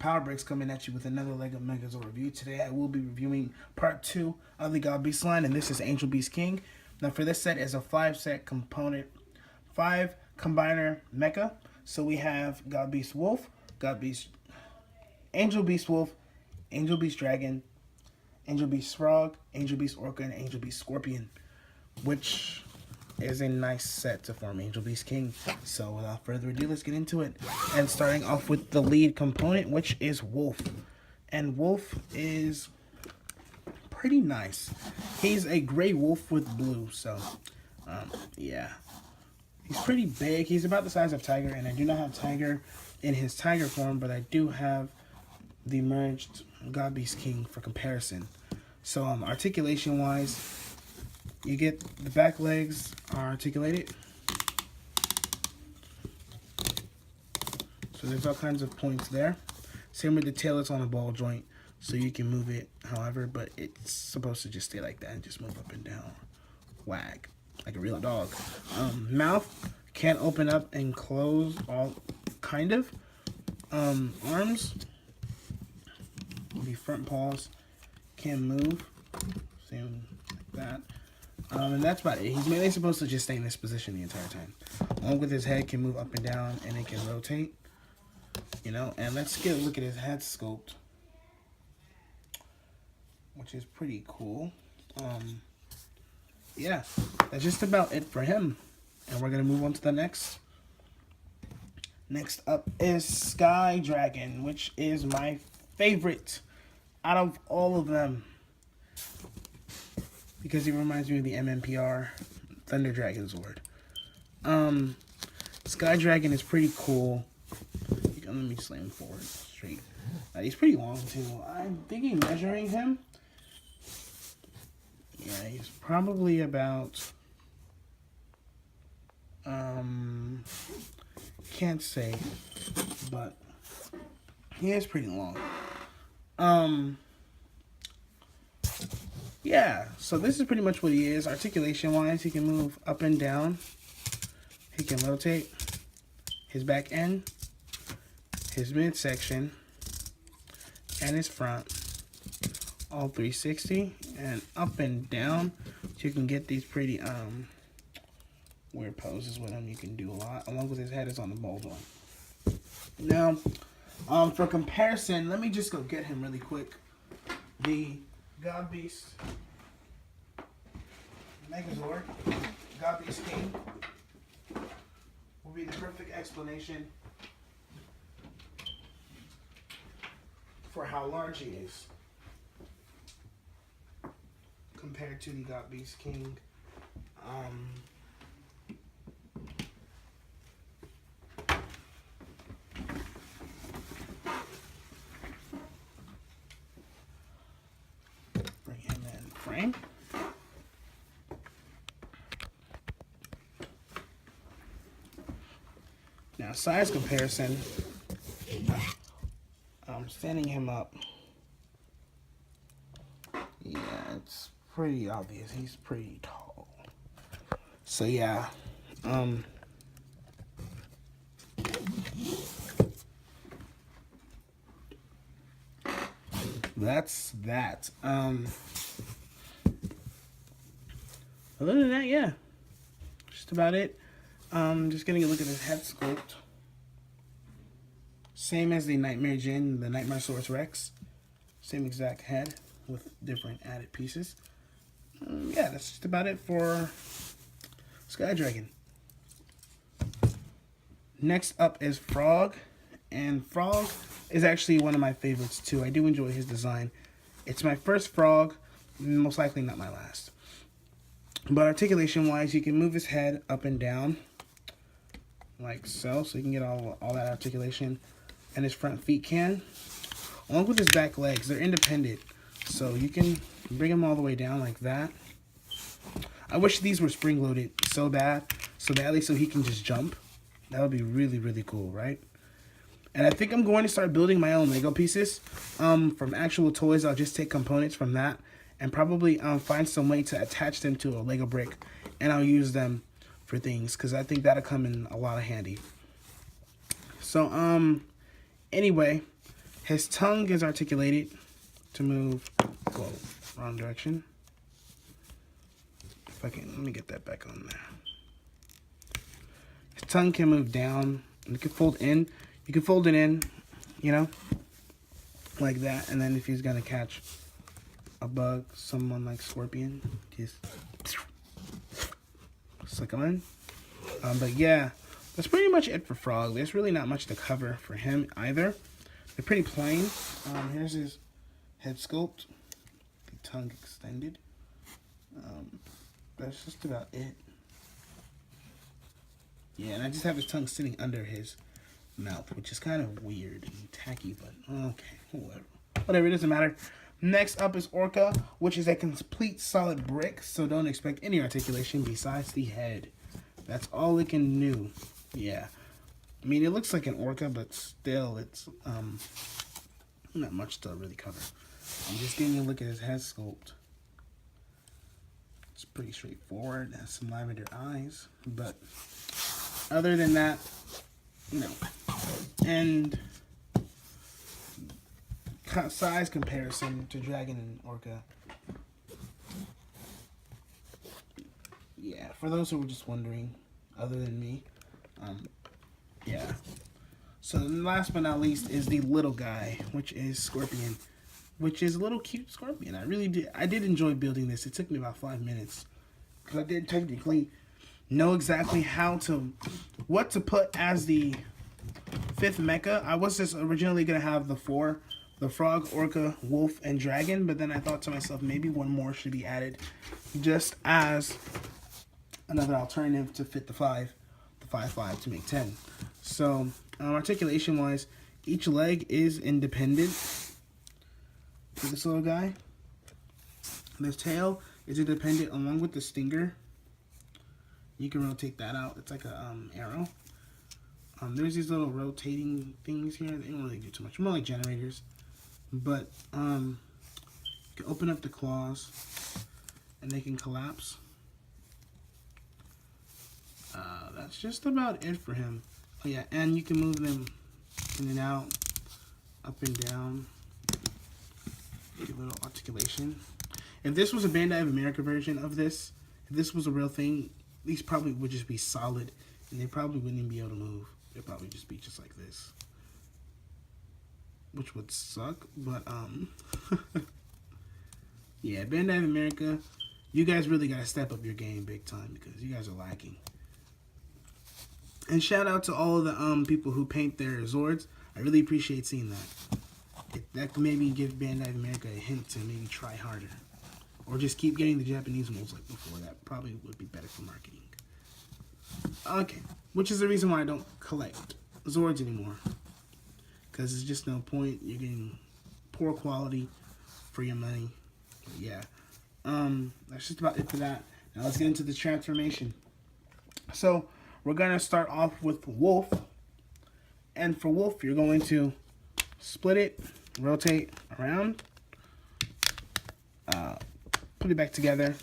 Power Breaks coming at you with another Lego Megazord review. Today I will be reviewing part 2 of the God Beast line, and this is Angel Beast King. Now for this set is a 5-set component, 5 combiner mecha. So we have God Beast Wolf, Angel Beast Wolf, Angel Beast Dragon, Angel Beast Frog, Angel Beast Orca, and Angel Beast Scorpion, which is a nice set to form Angel Beast King. So without further ado, let's get into it. And starting off with the lead component, which is Wolf. And Wolf is pretty nice. He's a gray wolf with blue, so yeah. He's pretty big. He's about the size of Tiger, and I do not have Tiger in his Tiger form, but I do have the merged God Beast King for comparison. So articulation wise, you get the back legs are articulated. So there's all kinds of points there. Same with the tail, it's on a ball joint, so you can move it however, but it's supposed to just stay like that and just move up and down. Wag, like a real dog. Mouth can open up and close, all kind of. Arms, the front paws can move, same like that. And that's about it. He's mainly supposed to just stay in this position the entire time. Along with his head can move up and down, and it can rotate. You know, and let's get a look at his head sculpt, which is pretty cool. Yeah, that's just about it for him. And we're gonna move on to the next. Next up is Sky Dragon, which is my favorite out of all of them, because he reminds me of the MMPR Thunder Dragon Zord. Sky Dragon is pretty cool. Let me slam him forward straight. He's pretty long too. I'm thinking measuring him. Yeah, he's probably about can't say, but he is pretty long. Yeah, so this is pretty much what he is. Articulation wise, he can move up and down. He can rotate his back end, his midsection, and his front, all 360, and up and down. So you can get these pretty weird poses with him. You can do a lot. Along with his head is on the ball joint. Now, for comparison, let me just go get him really quick. The God Beast Megazord, God Beast King, will be the perfect explanation for how large he is compared to the God Beast King. Bring him in frame. Now, size comparison. Standing him up, yeah, it's pretty obvious. He's pretty tall. So yeah, that's that. Other than that, yeah, just about it. Just getting a look at his head sculpt. Same as the Nightmare Djinn, the Nightmaresaurus Rex. Same exact head with different added pieces. Yeah, that's just about it for Sky Dragon. Next up is Frog. And Frog is actually one of my favorites too. I do enjoy his design. It's my first Frog, most likely not my last. But articulation wise, you can move his head up and down like so. So you can get all that articulation. And his front feet can, along with his back legs. They're independent, so you can bring them all the way down like that. I wish these were spring-loaded so badly, so he can just jump. That would be really, really cool, right? And I think I'm going to start building my own Lego pieces from actual toys. I'll just take components from that and probably find some way to attach them to a Lego brick, and I'll use them for things, because I think that'll come in a lot of handy. So, anyway, His tongue is articulated to move, whoa, wrong direction. If I can, let me get that back on there. His tongue can move down, and it can fold in. You can fold it in, you know, like that. And then if he's gonna catch a bug, someone like Scorpion, just slick him in. But yeah, that's pretty much it for Frog. There's really not much to cover for him either. They're pretty plain. Here's his head sculpt, the tongue extended. That's just about it. Yeah, and I just have his tongue sitting under his mouth, which is kind of weird and tacky, but okay, whatever. Whatever, it doesn't matter. Next up is Orca, which is a complete solid brick, so don't expect any articulation besides the head. That's all it can do. Yeah. I mean, it looks like an Orca, but still, it's not much to really cover. I'm just getting a look at his head sculpt. It's pretty straightforward. It has some lavender eyes, but other than that, no. And size comparison to Dragon and Orca. Yeah, for those who were just wondering, other than me, yeah. So last but not least is the little guy, which is Scorpion, which is a little cute Scorpion. I did enjoy building this. It took me about 5 minutes because I did technically know exactly what to put as the 5th mecha. I was just originally gonna have the 4, the Frog, Orca, Wolf, and Dragon, but then I thought to myself maybe one more should be added, just as another alternative to fit the 5 to make 10. So articulation wise, each leg is independent for this little guy. The tail is independent along with the stinger. You can rotate that out. It's like a arrow. There's these little rotating things here. They don't really do too much. More like generators. But you can open up the claws and they can collapse. That's just about it for him. Oh yeah, and you can move them in and out, up and down. Get a little articulation. If this was a Bandai of America version of this, if this was a real thing, these probably would just be solid, and they probably wouldn't even be able to move. They'd probably just be just like this, which would suck. But yeah, Bandai of America, you guys really gotta step up your game big time because you guys are lacking. And shout out to all of the people who paint their Zords. I really appreciate seeing that. That could maybe give Bandai of America a hint to maybe try harder. Or just keep getting the Japanese molds like before. That probably would be better for marketing. Okay, which is the reason why I don't collect Zords anymore. Because there's just no point. You're getting poor quality for your money. But yeah, that's just about it for that. Now let's get into the transformation. So we're going to start off with Wolf. And for Wolf, you're going to split it, rotate around, put it back together,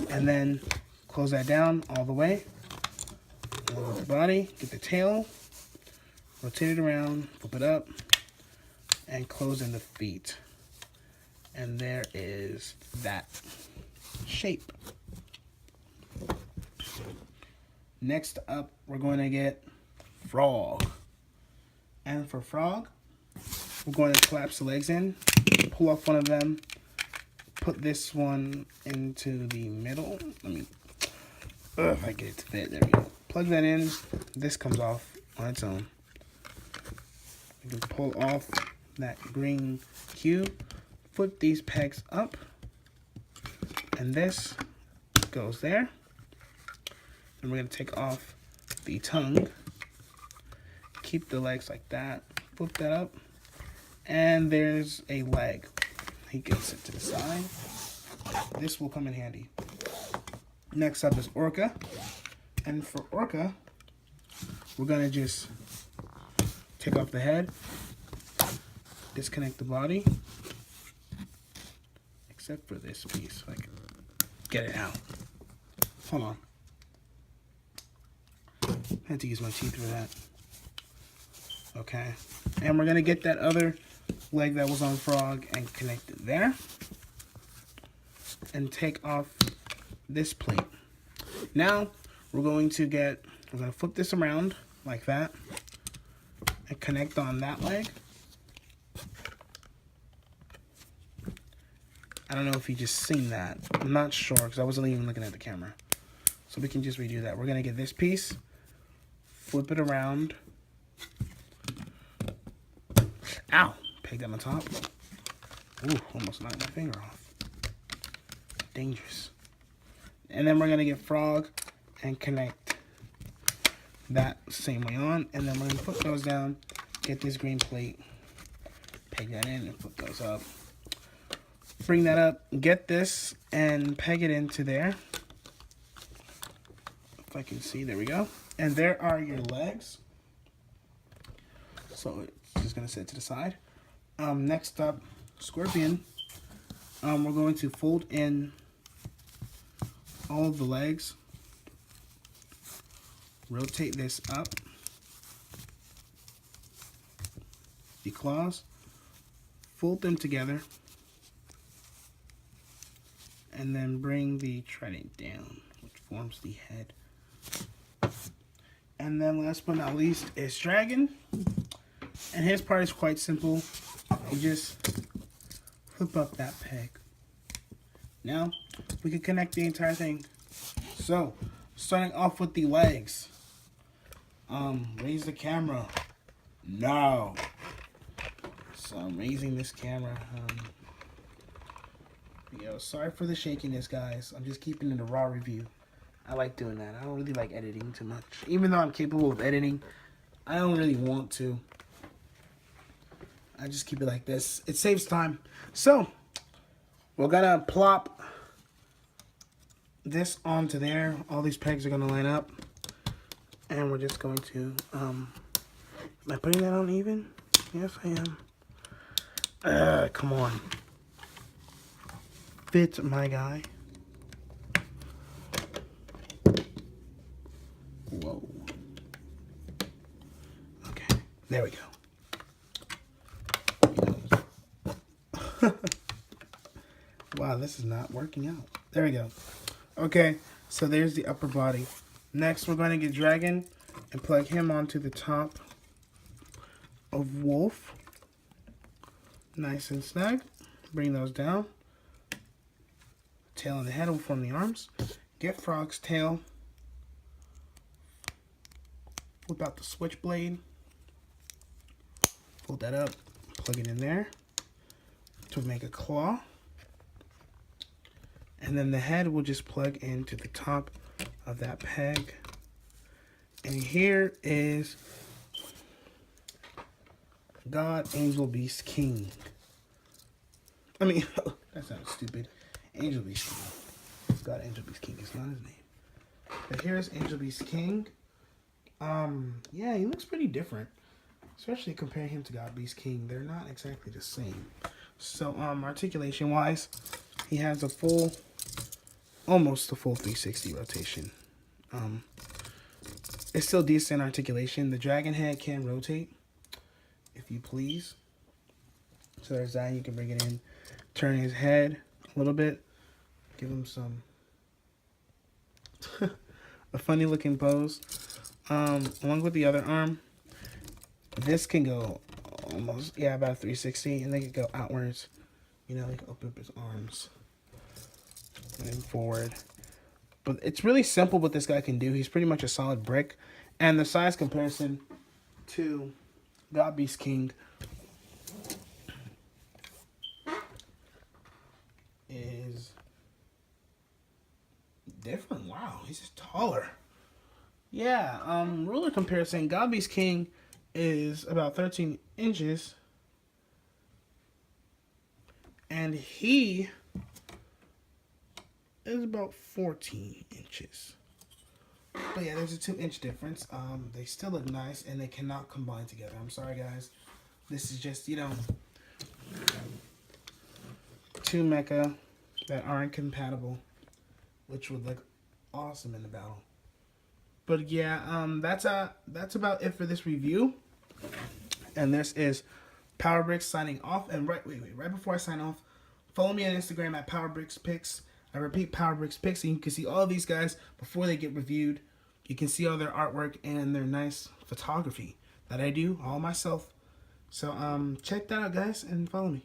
and then close that down all the way. Lower the body, get the tail, rotate it around, flip it up, and close in the feet. And there is that shape. Next up, we're going to get Frog. And for Frog, we're going to collapse the legs in, pull off one of them, put this one into the middle. Let me, if I get it to fit, there we go. Plug that in, this comes off on its own. You can pull off that green cube, flip these pegs up, and this goes there. And we're going to take off the tongue, keep the legs like that, flip that up, and there's a leg. He gets it to the side. This will come in handy. Next up is Orca. And for Orca, we're going to just take off the head, disconnect the body, except for this piece, so I can get it out. Hold on. I had to use my teeth for that. Okay, and we're gonna get that other leg that was on Frog and connect it there, and take off this plate. Now we're gonna flip this around like that and connect on that leg. I don't know if you just seen that. I'm not sure because I wasn't even looking at the camera. So we can just redo that. We're gonna get this piece, flip it around. Ow! Peg that on top. Ooh, almost knocked my finger off. Dangerous. And then we're gonna get Frog and connect that same way on. And then we're gonna put those down, get this green plate, peg that in and flip those up. Bring that up, get this and peg it into there. If I can see, there we go. And there are your legs. So it's just gonna sit to the side. Next up, Scorpion. We're going to fold in all of the legs. Rotate this up. The claws. Fold them together. And then bring the trident down, which forms the head. And then last but not least is Dragon. And his part is quite simple. You just flip up that peg. Now, we can connect the entire thing. So, starting off with the legs. Raise the camera. No. So I'm raising this camera. Sorry for the shakiness, guys. I'm just keeping it a raw review. I like doing that. I don't really like editing too much. Even though I'm capable of editing, I don't really want to. I just keep it like this. It saves time. So, we're gonna plop this onto there. All these pegs are gonna line up. And we're just going to, am I putting that on even? Yes, I am. Come on. Fit, my guy. Whoa. Okay, there we go. Wow, this is not working out. There we go. Okay, so there's the upper body. Next, we're going to get Dragon and plug him onto the top of Wolf. Nice and snug. Bring those down. Tail and the head will form the arms. Get Frog's tail. Flip out the switchblade. Fold that up. Plug it in there to make a claw. And then the head will just plug into the top of that peg. And here is God, Angel, Beast, King. I mean, that sounds stupid. Angel Beast King. It's God, Angel Beast King. It's not his name. But here's Angel Beast King. Yeah, he looks pretty different. Especially comparing him to God Beast King. They're not exactly the same. So, articulation-wise, he has a full, almost a full 360 rotation. It's still decent articulation. The dragon head can rotate, if you please. So there's that. You can bring it in, turn his head a little bit, give him some a funny looking pose. Along with the other arm, this can go almost, yeah, about 360, and they can go outwards. You know, they can open up his arms and forward. But it's really simple what this guy can do. He's pretty much a solid brick. And the size comparison to God Beast King is different. Wow, he's just taller. Yeah, ruler comparison, God Beast King is about 13 inches. And he is about 14 inches. But yeah, there's a 2-inch difference. They still look nice, and they cannot combine together. I'm sorry, guys. This is just, you know, two mecha that aren't compatible, which would look awesome in the battle. But yeah, that's about it for this review. And this is Power Bricks signing off. And right before I sign off, follow me on Instagram at Power Bricks Picks. I repeat, Power Bricks Picks, and you can see all these guys before they get reviewed. You can see all their artwork and their nice photography that I do all myself. So check that out, guys, and follow me.